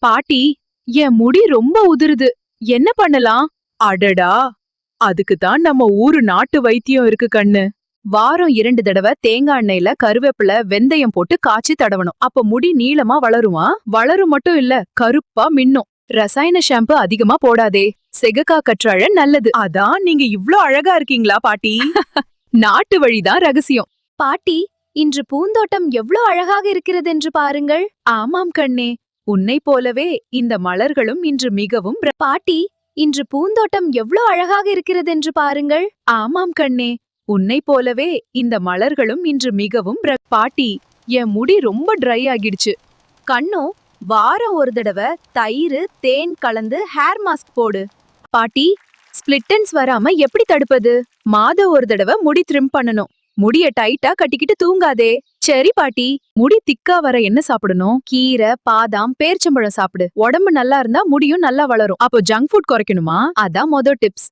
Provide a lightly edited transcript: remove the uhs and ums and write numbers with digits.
பாட்டி, என் முடி ரொம்ப உதிருது. என்ன பண்ணலாம்? அடடா, அதுக்கு தான் நம்ம ஊரு நாட்டு வைத்தியம் இருக்கு கண்ணு. வாரம் 2 தடவை தேங்காய் எண்ணெயில கருவேப்பிலை வெந்தயம் போட்டு காய்ச்சி தடவணும். அப்ப முடி நீளமா வளருமா? வளரும் மட்டும் இல்ல, கருப்பா மின்னும். ரசாயன ஷாம்பு அதிகமா போடாதே. செகக்கா கற்றாழை நல்லது. அதான் நீங்க இவ்ளோ அழகா இருக்கீங்களா பாட்டி? நாட்டு வழிதான் ரகசியம். பாட்டி, இன்று பூந்தோட்டம் எவ்ளோ அழகாக இருக்கிறதென்று பாருங்கள். ஆமாம் கண்ணே, உன்னை போலவே இந்த மலர்களும் இன்று மிகவும் பாட்டி, இன்று பூந்தோட்டம் எவ்ளோ அழகாக இருக்கிறதென்று பாருங்கள். ஆமாம் கண்ணே, உன்னை போலவே இந்த மலர்களும் இன்று மிகவும் பாட்டி, என் முடி ரொம்ப ட்ரை ஆகிடுச்சு. கண்ணு, வாரம் ஒரு தடவை தயிர் தேன் கலந்து ஹேர் மாஸ்க் போடு. பாட்டி, ஸ்பிளிட்டன்ஸ் வராம எப்படி தடுப்பது? மாதம் ஒரு தடவை முடி ட்ரிம் பண்ணணும். முடிய டைட்டா கட்டிக்கிட்டு தூங்காதே. சரி பாட்டி, முடி திக்கா வர என்ன சாப்பிடணும்? கீரை, பாதாம், பேர்ச்சம்பழம் சாப்பிடு. உடம்பு நல்லா இருந்தா முடியும் நல்லா வளரும். அப்போ ஜங்க் ஃபுட் குறைக்கணுமா? அதான் டிப்ஸ்.